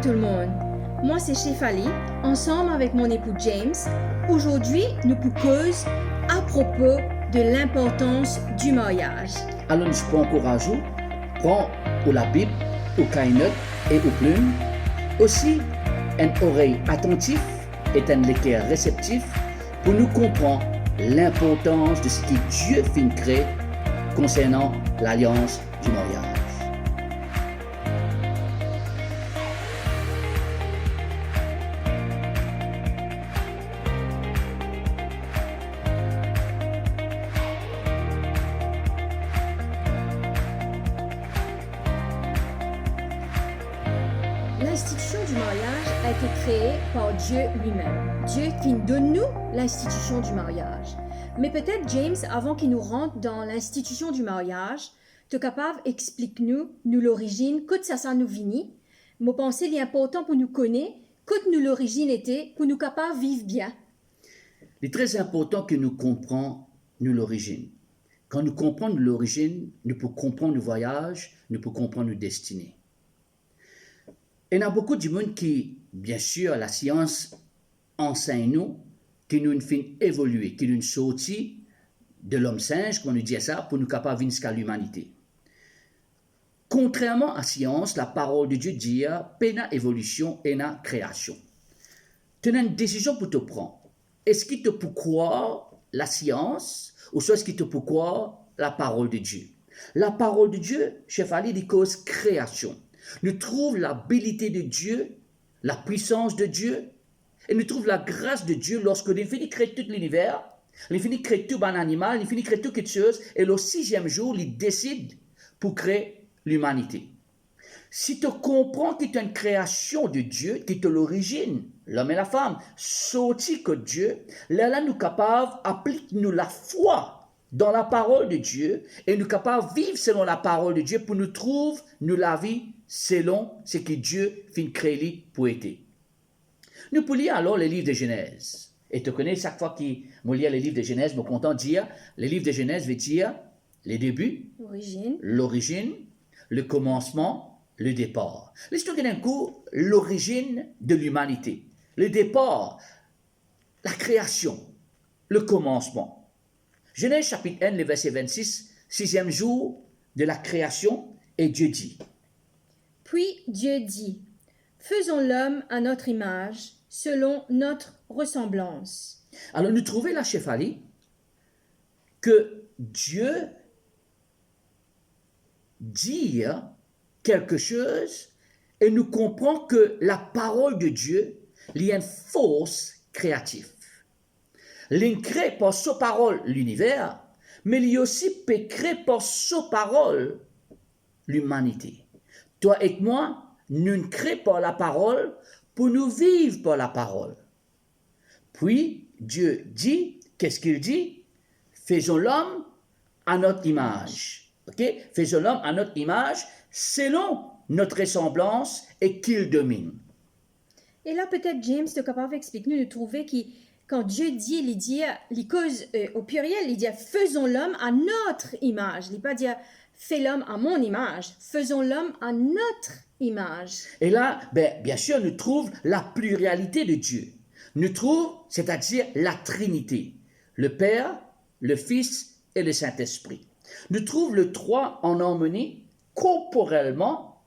tout le monde. Moi, c'est Shefali, ensemble avec mon époux James. Aujourd'hui, nous pour cause à propos de l'importance du mariage. Alors nous prends courage, prends ou la Bible, ou caïnote et ou plume. Aussi, une oreille attentive et un équerre réceptif pour nous comprendre l'importance de ce que Dieu fin créé concernant l'alliance du mariage. L'institution du mariage a été créée par Dieu lui-même. Dieu qui donne nous l'institution du mariage. Mais peut-être, James, avant qu'il nous rentre dans l'institution du mariage, tu es capable d'expliquer nous l'origine, que ça nous vini. Moi, pensais qu'il est important pour nous connaître, que nous l'origine était, pour nous capables de vivre bien. Il est très important que nous comprenions l'origine. Quand nous comprenons l'origine, nous pouvons comprendre le voyage, nous pouvons comprendre nos destinées. Il y a beaucoup de monde qui, bien sûr, la science enseigne nous, qui nous fait évoluer, qui nous sortit de l'homme singe, comme on nous dit ça, pour nous capables de jusqu'à l'humanité. Contrairement à la science, la parole de Dieu dit, peine évolution et na création. Tu as une décision pour te prendre. Est-ce qu'il te peut croire la science, ou soit est-ce qu'il te peut croire la parole de Dieu? La parole de Dieu, chef Ali, dit cause création. Nous trouvons l'habilité de Dieu, la puissance de Dieu, et nous trouvons la grâce de Dieu lorsque nous finissons de créer tout l'univers, nous finissons de créer tout un animal, nous finissons de créer toute quelque chose, et le 6e jour, il décide pour créer l'humanité. Si tu comprends qu'il y a une création de Dieu, qui est l'origine, l'homme et la femme, sortis que Dieu, là nous capables d'appliquer nous la foi dans la parole de Dieu, et nous capables de vivre selon la parole de Dieu pour nous trouver nous la vie selon ce que Dieu fin créé pour être. Nous pouvons lire alors les livres de Genèse. Et tu connais, chaque fois que je lis les livres de Genèse, je suis content de dire, les livres de Genèse veut dire les débuts, l'origine, le commencement, le départ. Laisse-nous d'un coup l'origine de l'humanité, le départ, la création, le commencement. Genèse chapitre 1, le verset 26, 6e jour de la création, et Dieu dit. Puis Dieu dit, faisons l'homme à notre image, selon notre ressemblance. Alors nous trouvons là, chef Ali, que Dieu dit quelque chose et nous comprenons que la parole de Dieu il y a une force créative. Il crée par sa parole l'univers, mais il aussi peut créer par sa parole l'humanité. Toi et moi, nous ne créons pas la parole pour nous vivre par la parole. Puis Dieu dit, qu'est-ce qu'il dit? Faisons l'homme à notre image. Okay? Faisons l'homme à notre image selon notre ressemblance et qu'il domine. Et là, peut-être, James, tu es capable d'expliquer, nous trouver que quand Dieu dit, il cause au pluriel, il dit faisons l'homme à notre image. Il ne dit pas dire fais l'homme à mon image, faisons l'homme à notre image. Et là, bien sûr, nous trouvons la pluralité de Dieu. Nous trouvons, c'est-à-dire la Trinité, le Père, le Fils et le Saint-Esprit. Nous trouvons le trois en harmonie corporellement.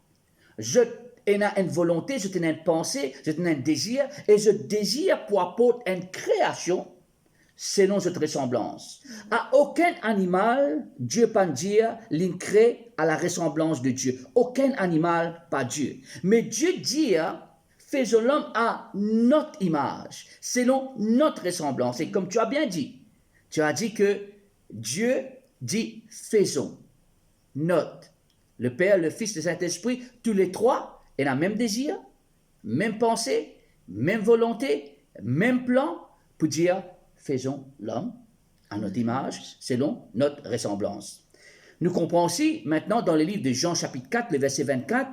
Je ai une volonté, je ai une pensée, je ai un désir, et je désire pour apporter une création selon cette ressemblance. À aucun animal, Dieu pas dire, l'incrée à la ressemblance de Dieu. Aucun animal, pas Dieu. Mais Dieu dit, faisons l'homme à notre image, selon notre ressemblance. Et comme tu as bien dit, tu as dit que Dieu dit faisons, notre. Le Père, le Fils, le Saint-Esprit, tous les trois, ont le même désir, même pensée, même volonté, même plan pour dire faisons l'homme à notre image, selon notre ressemblance. Nous comprenons aussi maintenant dans le livre de Jean chapitre 4, le verset 24,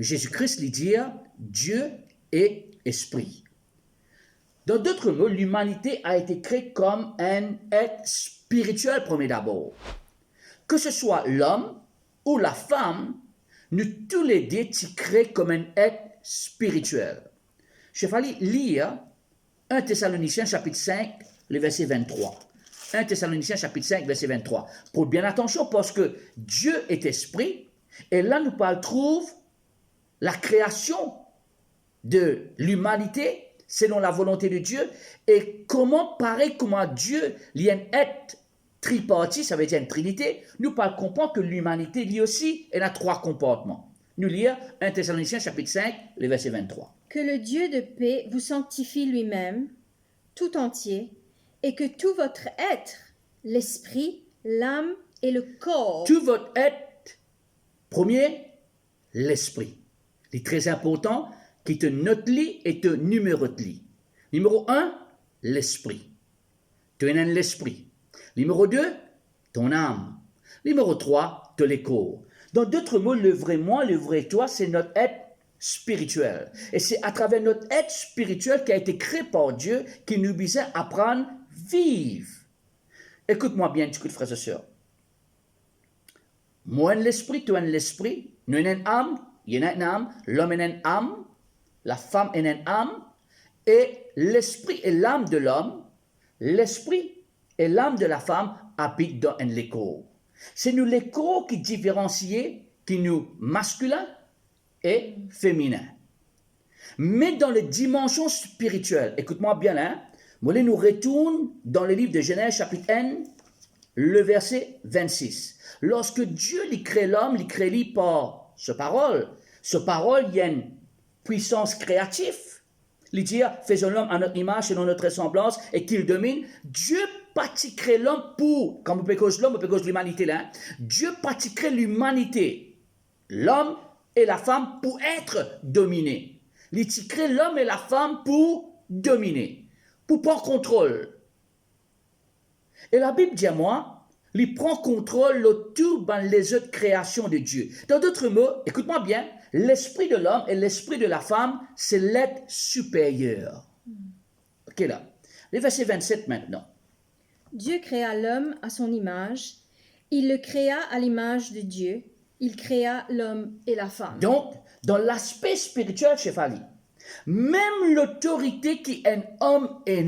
Jésus-Christ lui dit Dieu est esprit. Dans d'autres mots, l'humanité a été créée comme un être spirituel premier d'abord. Que ce soit l'homme ou la femme, nous tous les deux sommes créés comme un être spirituel. Je vais lire 1 Thessaloniciens chapitre 5, le verset 23. 1 Thessaloniciens chapitre 5, verset 23. Pour bien attention, parce que Dieu est esprit, et là nous trouve la création de l'humanité selon la volonté de Dieu, et comment Dieu, il y a un être tripartite, ça veut dire une trinité, nous comprendre que l'humanité, lui aussi, elle a 3 comportements. Nous lisons 1 Thessaloniciens chapitre 5, le verset 23. Que le Dieu de paix vous sanctifie lui-même, tout entier, et que tout votre être, l'esprit, l'âme et le corps... Tout votre être, premier, l'esprit. C'est très important, qui te note et te numérote. Numéro 1, l'esprit. Tu as l'esprit. Numéro 2, ton âme. Numéro 3, le corps. Dans d'autres mots, le vrai moi, le vrai toi, c'est notre être spirituel. Et c'est à travers notre être spirituel qui a été créé par Dieu qui nous vise à apprendre à vivre. Écoute-moi bien, écoute frères et sœurs. Moi, l'esprit, toi, l'esprit, nous avons une âme, il y a une âme, l'homme a une âme, la femme a une âme, et l'esprit et l'âme de l'homme, l'esprit et l'âme de la femme habitent dans un corps. C'est nous les corps qui différencient, qui nous masculin et féminin. Mais dans les dimensions spirituelles, écoute-moi bien, moi, nous retourne dans le livre de Genèse, chapitre 1, le verset 26. Lorsque Dieu crée l'homme, il crée par sa parole. Sa parole, il y a une puissance créative. Il dit, faisons l'homme à notre image, selon notre ressemblance, et qu'il domine. Dieu crée l'homme pour, comme on peut cause l'homme, on peut cause l'humanité là. Dieu crée l'humanité, l'homme et la femme pour être dominés. Il crée l'homme et la femme pour dominer, pour prendre contrôle. Et la Bible dit à moi, il prend contrôle de tout dans les autres créations de Dieu. Dans d'autres mots, écoute-moi bien, l'esprit de l'homme et l'esprit de la femme, c'est l'être supérieur. Ok là. Le verset 27 maintenant. Dieu créa l'homme à son image. Il le créa à l'image de Dieu. Il créa l'homme et la femme. Donc, dans l'aspect spirituel, Chefali, même l'autorité qui un homme est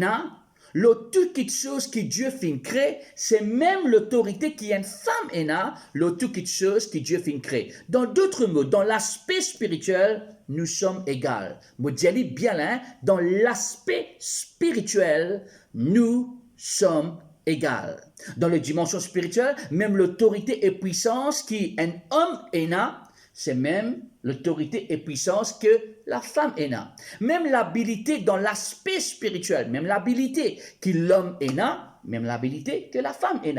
toute chose que Dieu fait créer, c'est même l'autorité qui une femme est toute chose que Dieu fait créer. Dans d'autres mots, dans l'aspect spirituel, nous sommes égaux. Moi, je dis bien là, dans l'aspect spirituel, nous sommes égaux. Dans les dimensions spirituelles, même l'autorité et puissance qui un homme est c'est même l'autorité et puissance que la femme est Même l'habilité dans l'aspect spirituel, même l'habilité que l'homme est même l'habilité que la femme est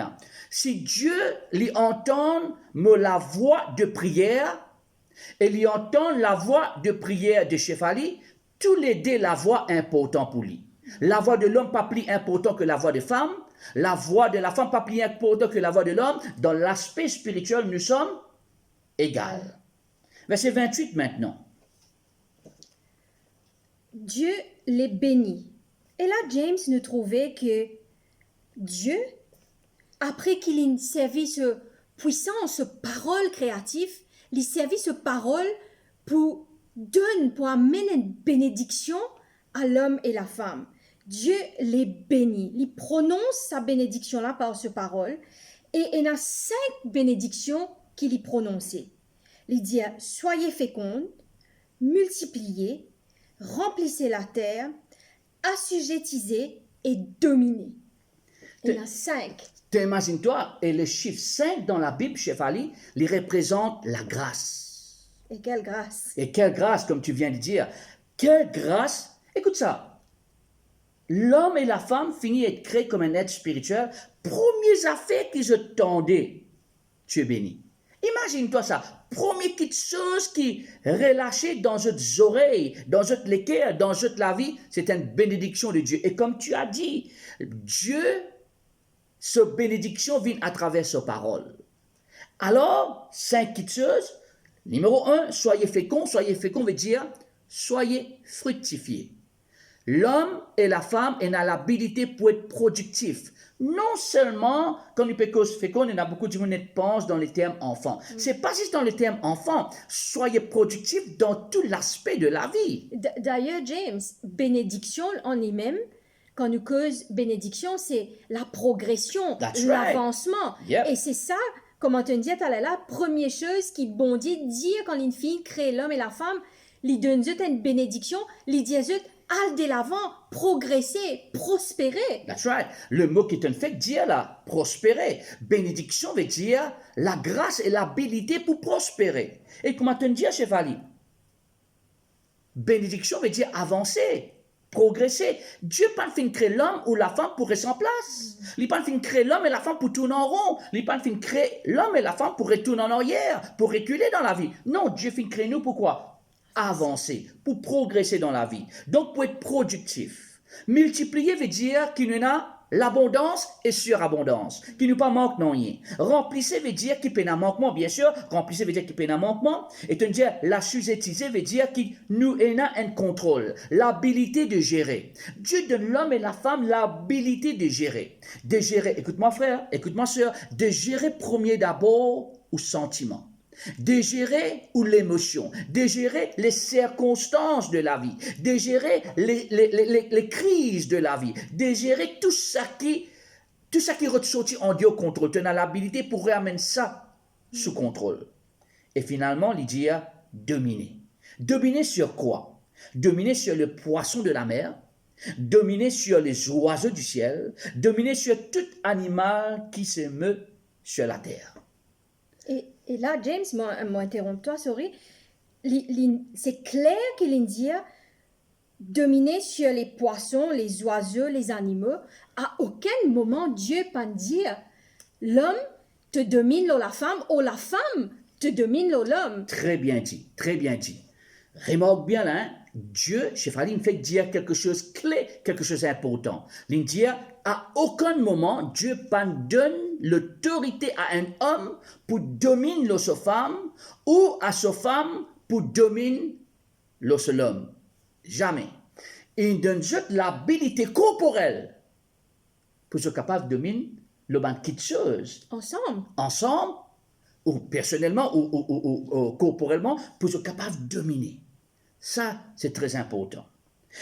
Si Dieu lui entend la voix de prière, et lui entend la voix de prière de Chefali, tous les deux la voix importante pour lui. La voix de l'homme pas plus important que la voix de femme, la voix de la femme pas plus important que la voix de l'homme. Dans l'aspect spirituel, nous sommes égaux. Verset 28 maintenant. Dieu les bénit. Et là, James nous trouvait que Dieu, après qu'il ait servi ce puissance, ce parole créative, il servi ce parole pour amener une bénédiction à l'homme et la femme. Dieu les bénit. Il prononce sa bénédiction-là par ce parole. Et il y a 5 bénédictions qu'il y prononçait. Il dit, soyez fécondes, multipliez, remplissez la terre, assujettissez et dominez. Il y en a 5. T'imagines-toi, et le chiffre 5 dans la Bible, Chefali, il représente la grâce. Et quelle grâce. Et quelle grâce, comme tu viens de dire. Quelle grâce. Écoute ça. L'homme et la femme finissent être créés comme un être spirituel. Premières affaires qu'ils se tendaient, tu es béni. Imagine-toi ça. Première petite chose qui relâchée dans votre oreilles, dans votre cœur, dans votre la vie, c'est une bénédiction de Dieu. Et comme tu as dit, Dieu, sa bénédiction vient à travers sa parole. Alors, 5 petites choses. Numéro 1, soyez féconds veut dire soyez fructifiés. l'homme et la femme ont l'habilité pour être productifs. Non seulement, quand nous fécond, il y a beaucoup de gens qui pensent dans les termes enfants. C'est pas juste dans les termes enfants. Soyez productifs dans tout l'aspect de la vie. D'ailleurs, James, bénédiction en elle-même, quand nous cause bénédiction, c'est la progression, That's right. l'avancement. Yep. Et c'est ça, comme on te dit, la première chose qui bon Dieu dit quand une fille crée l'homme et la femme, lui donne une bénédiction, lui dit aller de l'avant, progresser, prospérer. That's right. Le mot qui te fait dire là, prospérer. Bénédiction veut dire la grâce et l'habilité pour prospérer. Et comment te dire, chevalier? Bénédiction veut dire avancer, progresser. Dieu pas fin créer l'homme ou la femme pour rester en place. Il pas fin créer l'homme et la femme pour tourner en rond. Il pas fin créer l'homme et la femme pour retourner en arrière, pour reculer dans la vie. Non, Dieu fin créer nous pourquoi? Avancer, pour progresser dans la vie. Donc, pour être productif. Multiplier veut dire qu'il y en a l'abondance et surabondance, qu'il ne pas manque non rien. Remplissez veut dire qu'il y a un manquement, bien sûr. Remplissez veut dire qu'il y a un manquement. Et te dire, la suscetiser veut dire qu'il nous a un contrôle, l'habilité de gérer. Dieu donne l'homme et la femme l'habilité de gérer. De gérer, écoute-moi frère, écoute-moi soeur, de gérer premier d'abord au sentiment. De gérer ou l'émotion, de gérer les circonstances de la vie, de gérer les crises de la vie, de gérer tout ça qui ressortit en Dieu au contrôle. Tu as l'habilité pour ramener ça sous contrôle. Et finalement, il dit dominer. Dominer sur quoi? Dominer sur le poisson de la mer, dominer sur les oiseaux du ciel, dominer sur tout animal qui se meut sur la terre. Et là, James, m'interromps-toi, sorry. C'est clair qu'il dit dominer sur les poissons, les oiseaux, les animaux. À aucun moment Dieu peut dire l'homme te domine la femme ou la femme te domine l'homme. Très bien dit, très bien dit. Remarque bien là, hein? Dieu, Chefali, il fait dire quelque chose clé, quelque chose d'important. Il dit à aucun moment Dieu ne donne l'autorité à un homme pour dominer sa femme ou à sa femme pour dominer l'homme. Jamais. Il donne juste l'habilité corporelle pour être capable de dominer le banquet de choses. Ensemble, ou personnellement, ou corporellement, pour être capable de dominer. Ça, c'est très important.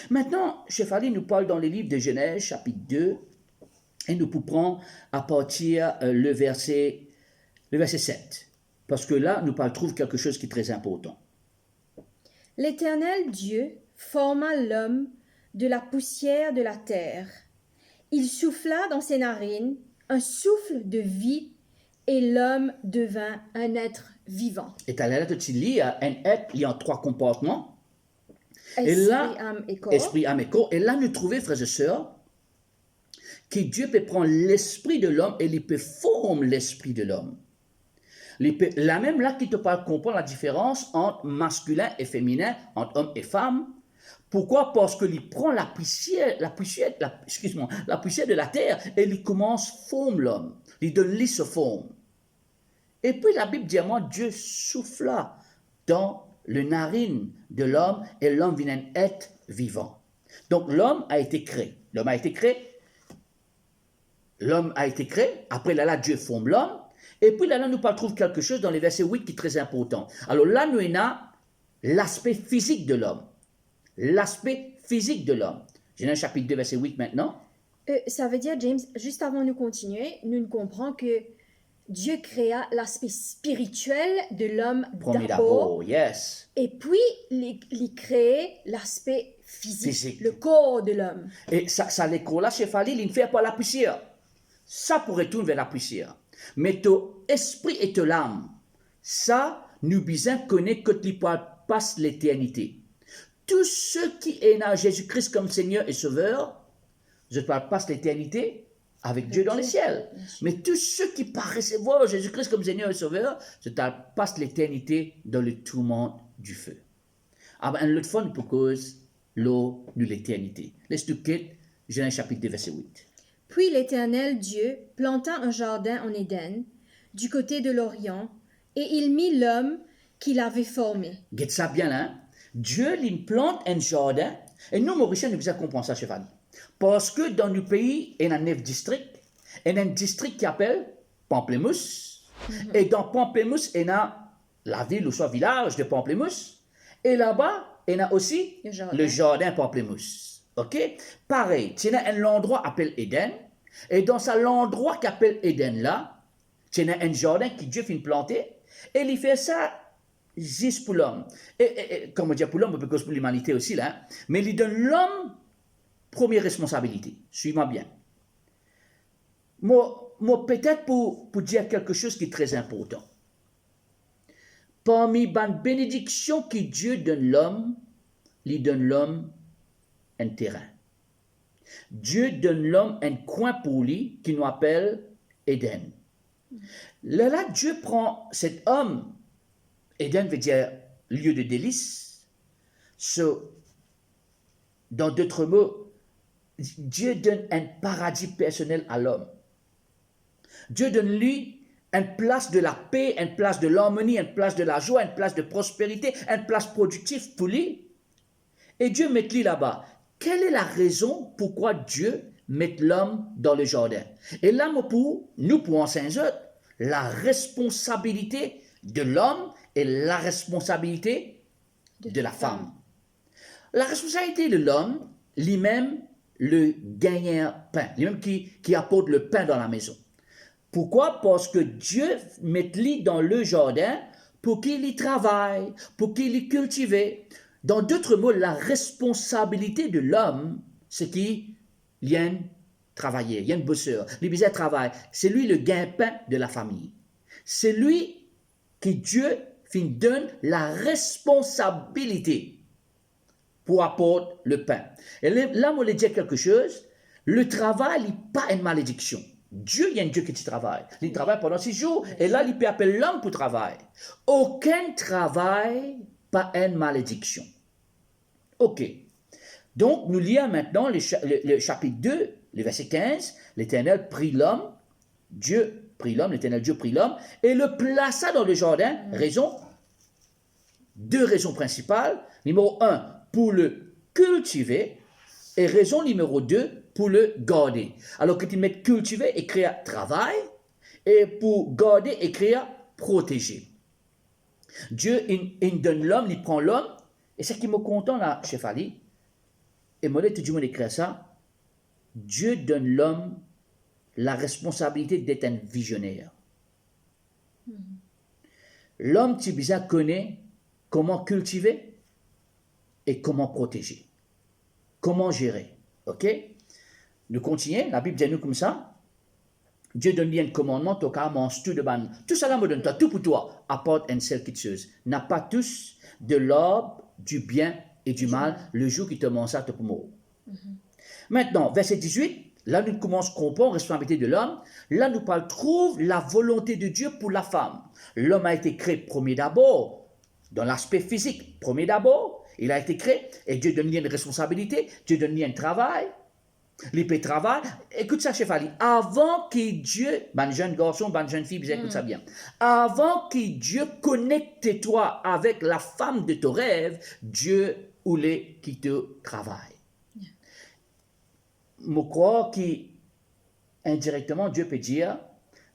Maintenant, Chefali nous parle dans les livres de Genèse, chapitre 2, et nous pouvons à partir le verset 7. Parce que là, nous trouve quelque chose qui est très important. L'Éternel Dieu forma l'homme de la poussière de la terre. Il souffla dans ses narines un souffle de vie et l'homme devint un être vivant. Et à la lettre, tu lis un être, il y a 3 comportements. Esprit, âme et corps. Esprit, âme et corps. Et là, nous trouvons, frères et sœurs, que Dieu peut prendre l'esprit de l'homme et il peut former l'esprit de l'homme. La même là qui te parle comprendre la différence entre masculin et féminin, entre homme et femme. Pourquoi? Parce qu'il prend la poussière de la terre et il commence à former l'homme. Il donne lui sa forme. Et puis la Bible dit à moi, Dieu souffla dans le narine de l'homme et l'homme vient être vivant. Donc l'homme a été créé. L'homme a été créé. Après là, Dieu forme l'homme. Et puis là, nous trouve quelque chose dans les versets 8 qui est très important. Alors là, nous avons l'aspect physique de l'homme. L'aspect physique de l'homme. J'ai un chapitre 2, verset 8 maintenant. Ça veut dire, James, juste avant de continuer, nous comprenons que Dieu créa l'aspect spirituel de l'homme d'abord. Yes. Et puis, il crée l'aspect physique, le corps de l'homme. Et ça l'école là, chez Fali, il ne fait pas la poussière. Ça pourrait tourner vers la poussière. Mais ton esprit et ton âme, ça, nous besoin connaître que tu passe l'éternité. Tous ceux qui est à Jésus-Christ comme Seigneur et Sauveur, je passe l'éternité avec Dieu dans les ciels. Mais tous ceux qui pas recevoir Jésus-Christ comme Seigneur et Sauveur, je passe l'éternité dans le tourment du feu. Alors, un autre fois, nous cause l'eau de l'éternité. Laisse-nous quitter Genèse chapitre 2, verset 8. Puis l'Éternel Dieu planta un jardin en Éden, du côté de l'Orient, et il mit l'homme qu'il avait formé. Guette ça bien là. Dieu, il plante un jardin Et nous, Mauriciens, nous besoin comprendre ça, Chevalier. Parce que dans nos pays, il y a 9 districts. Il y a un district qui s'appelle Pamplemousse. Et dans Pamplemousse, il y a la ville ou soit village de Pamplemousse. Et là-bas, il y a aussi le jardin Pamplemousse. OK? Pareil, il y a un endroit appelé Éden. Et dans l'endroit qui appelle Éden là, il y a un jardin que Dieu fait planter. Et il fait ça juste pour l'homme. Et comme on dit pour l'homme, parce que pour l'humanité aussi, là. Mais il donne l'homme première responsabilité. Suis-moi bien. Moi peut-être pour dire quelque chose qui est très important. Parmi les bénédictions que Dieu donne l'homme, il donne l'homme un terrain. Dieu donne l'homme un coin pour lui qui nous appelle Éden. Là, Dieu prend cet homme, Éden veut dire lieu de délice. Dans d'autres mots, Dieu donne un paradis personnel à l'homme. Dieu donne lui une place de la paix, une place de l'harmonie, une place de la joie, une place de prospérité, une place productive pour lui. Et Dieu met lui là-bas. Quelle est la raison pourquoi Dieu met l'homme dans le jardin? Et là, nous pour enseigner la responsabilité de l'homme et la responsabilité de la femme. La responsabilité de l'homme, lui-même, le gagnant-pain, lui-même qui apporte le pain dans la maison. Pourquoi? Parce que Dieu met lui dans le jardin pour qu'il y travaille, pour qu'il y cultive. Dans d'autres mots, la responsabilité de l'homme, c'est qu'il vient travailler, il y a un bosseur, lui besoin travail. C'est lui le gain-pain de la famille. C'est lui qui Dieu donne la responsabilité pour apporter le pain. Et là, moi, je dire quelque chose, le travail n'est pas une malédiction. Dieu, il y a un Dieu qui travaille. Il travaille pendant 6 jours, et là, il peut appeler l'homme pour travailler. Aucun travail, pas une malédiction. OK. Donc, nous lisons maintenant le chapitre 2, le verset 15. L'Éternel prit l'homme, Dieu prit l'homme, l'Éternel Dieu prit l'homme, et le plaça dans le jardin. Deux raisons principales. Numéro 1, pour le cultiver, et raison numéro 2, pour le garder. Alors que tu mets cultiver, écrire travail, et pour garder, écrire protéger. Dieu, il donne l'homme, il prend l'homme, et ce qui me content là, chef Ali, et moi, tout le monde écrit ça, Dieu donne l'homme la responsabilité d'être un visionnaire. L'homme, tu bien connaît comment cultiver et comment protéger. Comment gérer. OK? Nous continuons, la Bible dit nous comme ça. Dieu donne bien un commandement, tu mange tout de ban. Tout ça là me donne toi, tout pour toi. Apporte une seule petite chose. N'a pas tous de l'arbre du bien et du mal le jour qui te mange ça, tu peux mourir. Maintenant, verset 18, là nous commençons à comprendre la responsabilité de l'homme. Là nous parlons, trouve la volonté de Dieu pour la femme. L'homme a été créé premier d'abord, dans l'aspect physique, premier d'abord. Il a été créé et Dieu donne lui une responsabilité, Dieu donne lui un travail. Il peut travailler. Écoute ça, chef Ali. Avant que Dieu, ben jeune garçon, ben jeune fille, écoute ça bien. Avant que Dieu connecte toi avec la femme de ton rêve, Dieu voulait qu'il te travaille. Je crois qu'indirectement, Dieu peut dire,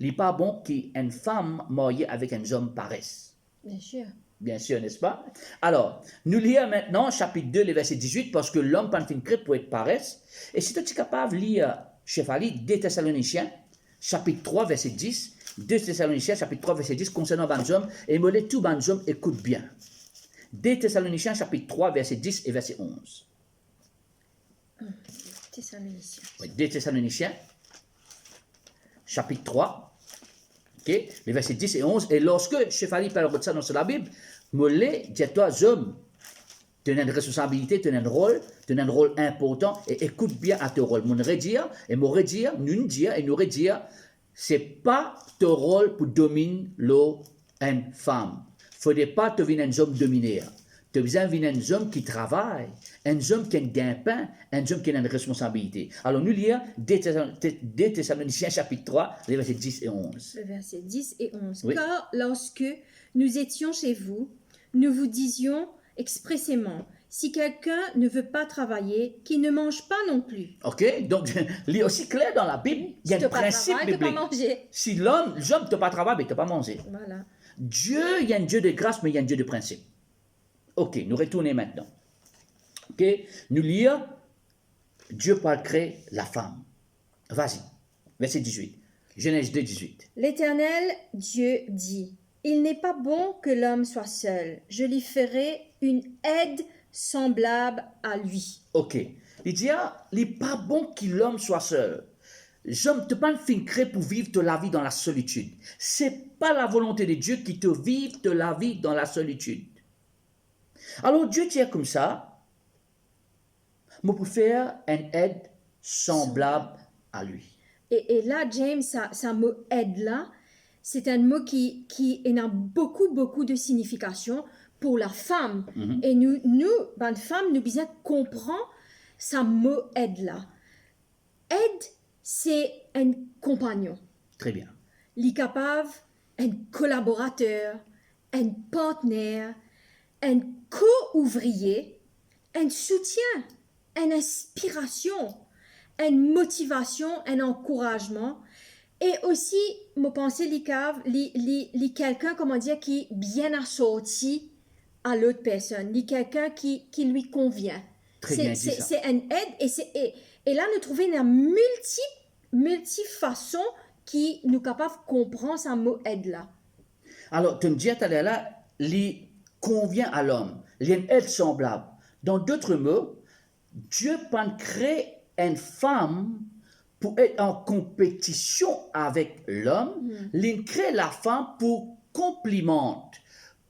il n'est pas bon qu'une femme mariée avec un homme paraisse. Bien sûr. Bien sûr, n'est-ce pas? Alors, nous lisons maintenant chapitre 2, le verset 18, parce que l'homme pas une crête pour être paresse. Et si tu es capable de lire, chef Ali, 2 Thessaloniciens, chapitre 3, verset 10, 2 Thessaloniciens, chapitre 3, verset 10, concernant les hommes, et me les tous les hommes écoutent bien. 2 Thessaloniciens, chapitre 3, verset 10 et verset 11. Thessaloniciens. Oui, 2 Thessaloniciens, chapitre 3. Okay. Les versets 10 et 11. Et lorsque chef Ali parle de ça dans la Bible, me dis-toi, hommes, tu as une responsabilité, tu as un rôle important, et écoute bien à ton rôle. Mon redire, et mon redire, nous dire, et nous redire, c'est pas ton rôle pour dominer une femme. Faudrait pas te venir un homme dominé. Tu as besoin d'un homme qui travaille, un homme qui a un gain-pain, un homme qui a une responsabilité. Alors, nous lisons 2 Thessaloniciens, chapitre 3, les versets 10 et 11. Le verset 10 et 11. Oui. Car lorsque nous étions chez vous, nous vous disions expressément si quelqu'un ne veut pas travailler, qu'il ne mange pas non plus. OK? Donc, il est aussi clair dans la Bible, il y a Si un tu pas principe travail, tu pas biblique. manger. Si l'homme n'a pas travaillé, tu n'as pas mangé. Voilà. Dieu, il y a un Dieu de grâce, mais il y a un Dieu de principe. OK, nous retournons maintenant. OK? Nous lisons, Dieu parle créer la femme. Vas-y, verset 18. Genèse 2, 18. L'Éternel Dieu dit, il n'est pas bon que l'homme soit seul. Je lui ferai une aide semblable à lui. OK. Il dit, il n'est pas bon que l'homme soit seul. L'homme ne pas fin créé pour vivre de la vie dans la solitude. Ce n'est pas la volonté de Dieu qui te vive de la vie dans la solitude. Alors Dieu dit comme ça, moi pour faire une aide semblable à lui. Et là, James, ça mot aide-là, c'est un mot qui a beaucoup de signification pour la femme. Et nous, ben, femmes, nous besoin comprendre ça mot aide-là. Aide, c'est un compagnon. Très bien. Il est capable, un collaborateur, un partenaire, un co-ouvrier, un soutien, une inspiration, une motivation, un encouragement. Et aussi, je pense qu'il quelqu'un, comment dire, qui est bien assorti à l'autre personne. Il quelqu'un qui lui convient. Très bien dit ça. C'est une aide. Et là, nous trouvons une multi façons qui nous capable de comprendre ce mot aide-là. Alors, tu me dis tout à l'heure là, il convient à l'homme. Il y a une aide semblable. Dans d'autres mots, Dieu peut créer une femme pour être en compétition avec l'homme. Il crée la femme pour complimenter,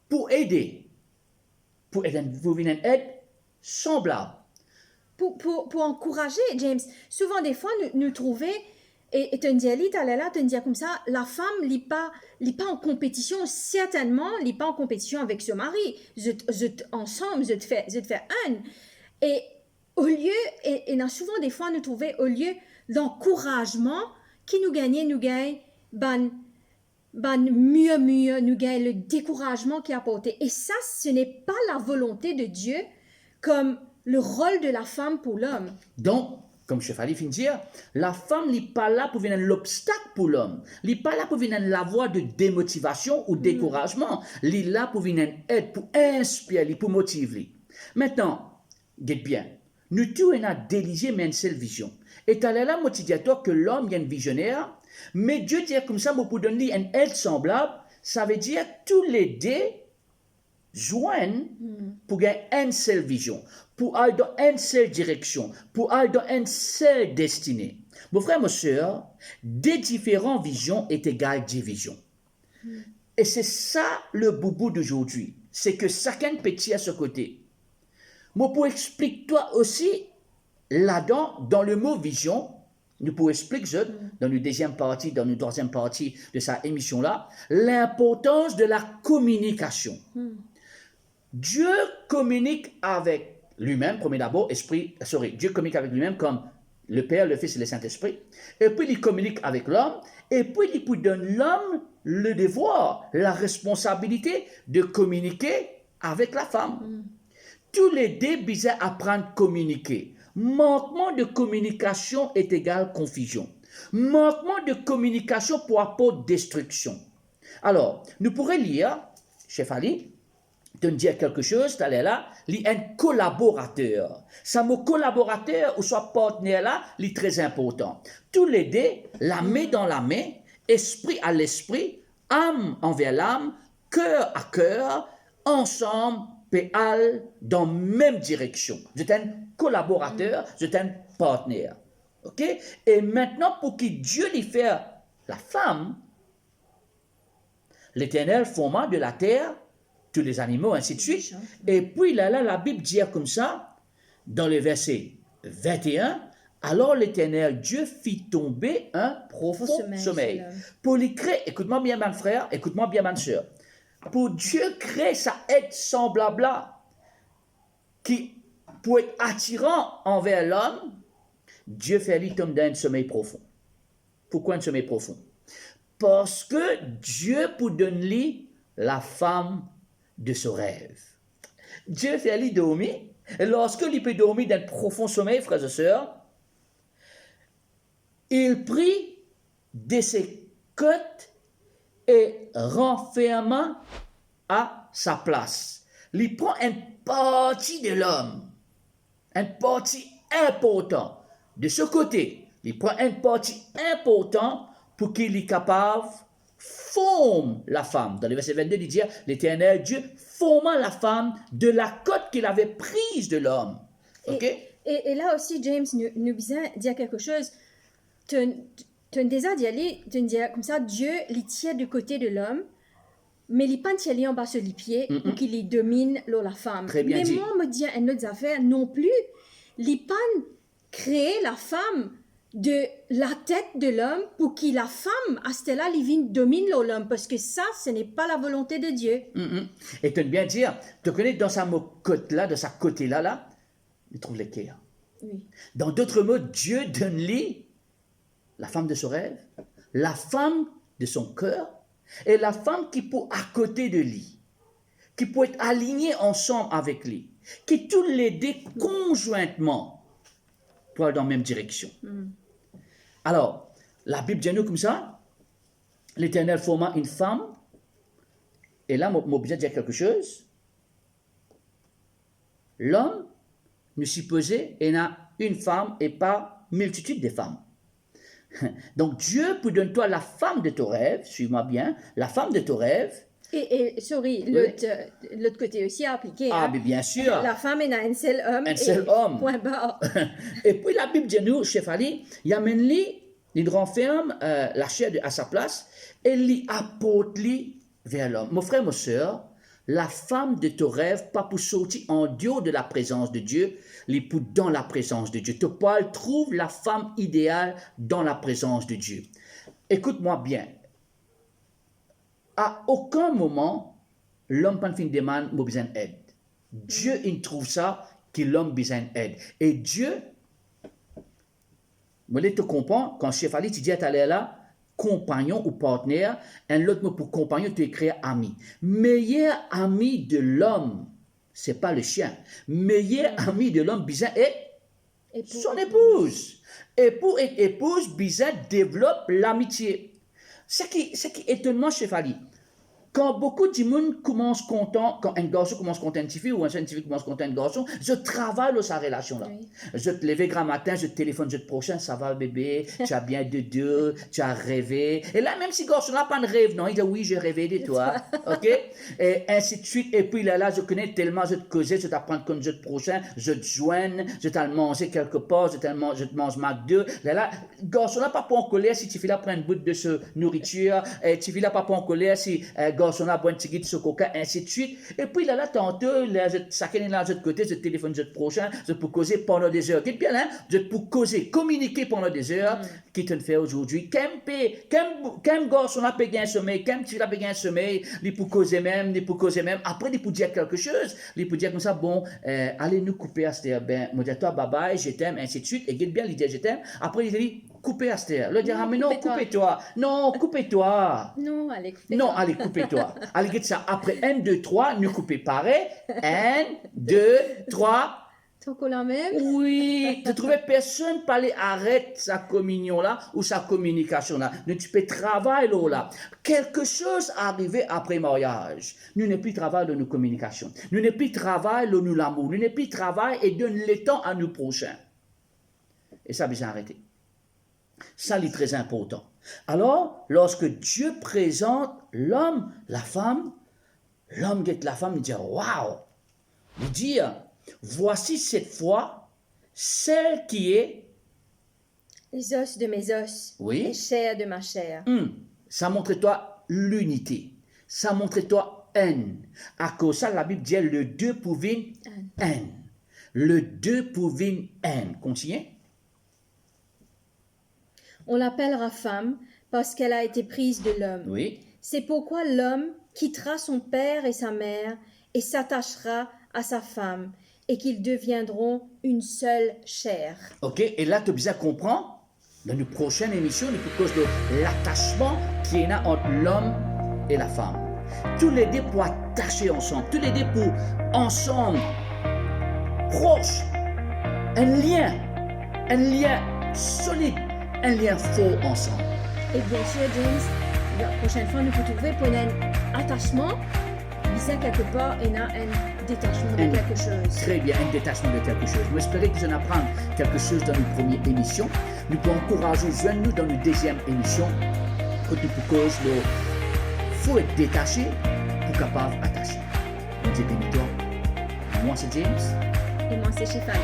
pour aider, pour une aide semblable. Pour encourager, James. Souvent, des fois, nous trouvons, et tu me dis comme ça, la femme n'est pas en compétition, certainement, n'est pas en compétition avec son mari. Ensemble, je te fais un. Et au lieu, et souvent, des fois, nous trouvons, au lieu d'encouragement, qui nous gagne, mieux, nous gagne le découragement qui est apporté. Et ça, ce n'est pas la volonté de Dieu comme le rôle de la femme pour l'homme. Donc, comme je fallait dire, la femme n'est pas là pour venir l'obstacle pour l'homme. Elle n'est pas là pour venir la voie de démotivation ou découragement. Elle est là pour venir aide, pour inspirer, pour motiver. Maintenant, dites bien, nous tous on a déligé mais une seule vision. Et tu là, moi tu dis à toi que l'homme est un visionnaire, mais Dieu dit comme ça, moi pour donner une aide semblable, ça veut dire tous les deux joignent pour gagner une seule vision, pour aller dans une seule direction, pour aller dans une seule destinée. Mon frère, ma soeur, des différentes visions est égale division. Et c'est ça le boubou d'aujourd'hui, c'est que chacun petit à ce côté. Moi, pour expliquer toi aussi, là-dedans, dans le mot vision, nous pouvons expliquer dans la deuxième partie, dans la troisième partie de sa émission-là, l'importance de la communication. Dieu communique avec lui-même, premier d'abord, Dieu communique avec lui-même comme le Père, le Fils et le Saint-Esprit, et puis il communique avec l'homme, et puis il donne l'homme le devoir, la responsabilité de communiquer avec la femme. Tous les deux besoin apprendre à communiquer. Manquement de communication est égal confusion. Manquement de communication pour apporter destruction. Alors, nous pourrions lire, chef Ali, de nous dire quelque chose, tu es là, il est un collaborateur. Ça, mon collaborateur ou soit partenaire là, il est très important. Tous les deux, la main dans la main, esprit à l'esprit, âme envers l'âme, cœur à cœur, ensemble, péal, dans la même direction. Vous êtes un collaborateur, vous êtes un partenaire. OK? Et maintenant, pour que Dieu lui fasse la femme, l'Éternel forma de la terre tous les animaux, ainsi de suite. Et puis là, la Bible dit comme ça, dans le verset 21, alors l'Éternel Dieu fit tomber un profond sommeil. Pour lui créer, écoute-moi bien, mon frère, écoute-moi bien, ma soeur, pour Dieu créer sa aide semblable là, qui pour être attirant envers l'homme, Dieu fait lui tomber dans un sommeil profond. Pourquoi un sommeil profond? Parce que Dieu pour donner la femme de son rêve. Dieu fait lui dormir Et lorsque il peut dormir d'un profond sommeil, frères et sœurs, il prit de ses côtes et renferma à sa place. Il prend une partie de l'homme, une partie importante. De ce côté, il prend une partie importante pour qu'il est capable de former la femme. Dans le verset 22, il dit, l'Éternel Dieu forma la femme de la côte qu'il avait prise de l'homme. Ok? Et là aussi, James nous besoin dire quelque chose. Tu as déjà dit aller, tu dis comme ça, Dieu les tient du côté de l'homme, mais il pas aller en bas sur les pieds pour qu'il les domine la femme. Très bien mais dit. moi, me dit une autre affaire non plus. Il pas créer la femme de la tête de l'homme pour que la femme, à ce là, domine l'homme, parce que ça, ce n'est pas la volonté de Dieu. Et tu veux bien dire, tu connais dans sa côte-là, de sa côté-là, là, il trouve l'équerre. Oui. Dans d'autres mots, Dieu donne-lui la femme de son rêve, la femme de son cœur, et la femme qui peut à côté de lui, qui peut être alignée ensemble avec lui, qui tous les deux conjointement pour aller dans la même direction. Alors, la Bible dit nous comme ça, l'Éternel forma une femme, et là, moi, besoin de dire quelque chose. L'homme nous supposait il y a une femme et pas multitude de femmes. Donc Dieu peut donner toi la femme de ton rêve, suis-moi bien, la femme de ton rêve. Sorry, l'autre côté aussi a appliqué. Ah, hein. mais bien sûr. La femme est un seul homme. Un seul homme. Point barre. Et puis la Bible dit nous, chef Ali, il amène lui, il renferme la chair à sa place et il apporte lui vers l'homme. Mon frère, ma soeur, la femme de ton rêve, pas pour sortir en dehors de la présence de Dieu, les pour dans la présence de Dieu. Tu Paul trouve la femme idéale dans la présence de Dieu. Écoute-moi bien. À aucun moment, l'homme pas fin demande, moi besoin d'aide. Dieu, il trouve ça, que l'homme besoin d'aide. Et Dieu, moi, tu comprends, quand chef Ali, tu dis à là, compagnon ou partenaire, un autre mot pour compagnon, tu écris ami. Meilleur ami de l'homme, c'est pas le chien. Meilleur ami de l'homme, besoin est son épouse. Époux et épouse, besoin développe l'amitié. Ce qui est étonnant, chef Ali, quand beaucoup de monde commence content, quand un garçon commence content une fille ou un jeune fille commence content un garçon, je travaille dans sa relation là. Oui. Je te lève grand matin, je te téléphone, je te prochain, ça va bébé, tu as bien de deux, tu as rêvé. Et là, même si garçon n'a pas de rêve, non, il dit oui, j'ai rêvé de toi, ok? Et ainsi de suite. Et puis là, je connais tellement, je te causais, je t'apprends comme je te prochain, je te joigne, je t'ai mangé quelque part, je te mange McDo. Là, garçon n'a pas en colère si tu fais là prendre une bout de ce nourriture, et tu fais là pas en colère si garçon a bon petit ce coca, ainsi de suite. Et puis là, tantôt, là, chacun est là de l'autre côté, je téléphone de prochain, je peux causer pendant des heures. Qu'est-ce bien, hein? Je peux causer, communiquer pendant des heures, qui te fait aujourd'hui. Quand garçon a payé un sommeil, quand tu as payé un sommeil, il peut causer même. Après, il peut dire quelque chose, il peut dire comme ça, bon, allez nous couper à cette heure, ben, moi, dis toi, bye bye, je t'aime, ainsi de suite. Et bien, il dit, je t'aime. Après, il dit, coupez à cette heure. Le dira, mais non, coupez-toi. Non, coupez-toi. Non, allez, coupez-toi. Non, allez, coupez-toi. Allez, get ça. Après 1, 2, 3, nous coupez pareil. 1, 2, 3. Ton collant même? Oui, tu trouvais personne parler, arrête sa communion là ou sa communication là. Nous, tu peux travailler là. Quelque chose arrivé après mariage. Nous ne plus travailler dans nos communications. Nous ne plus travailler dans nous l'amour. Nous ne plus travailler et donner le temps à nous prochains. Et ça, besoin d'arrêter. Ça, c'est très important. Alors, lorsque Dieu présente l'homme, la femme, l'homme guette la femme, il dit, waouh! Il dit, voici cette fois celle qui est... Les os de mes os. Oui. Les chairs de ma chair. Ça montre-toi l'unité. Ça montre-toi haine. À cause de ça, la Bible dit, le deux pouvait haine. Le deux pouvait haine. Continuez. On l'appellera femme parce qu'elle a été prise de l'homme. Oui. C'est pourquoi l'homme quittera son père et sa mère et s'attachera à sa femme et qu'ils deviendront une seule chair. Ok, et là, tu as besoin de comprendre, dans une prochaine émission, à cause de l'attachement qu'il y a entre l'homme et la femme. Tous les deux pour attacher ensemble, tous les deux pour ensemble proche, un lien solide, un lien fort ensemble. Et bien sûr, James, la prochaine fois, nous pouvons trouver pour un attachement, disant quelque part, il y a un détachement de quelque chose. Très bien, un détachement de quelque chose. J'espère que vous en apprenez quelque chose dans nos premières émissions. Nous pouvons encourager, joindre-nous dans nos deuxième émission, que nous pouvons faut être détaché pour capable attacher. Dieu bénis toi. Moi c'est James. Et moi, c'est Stéphanie.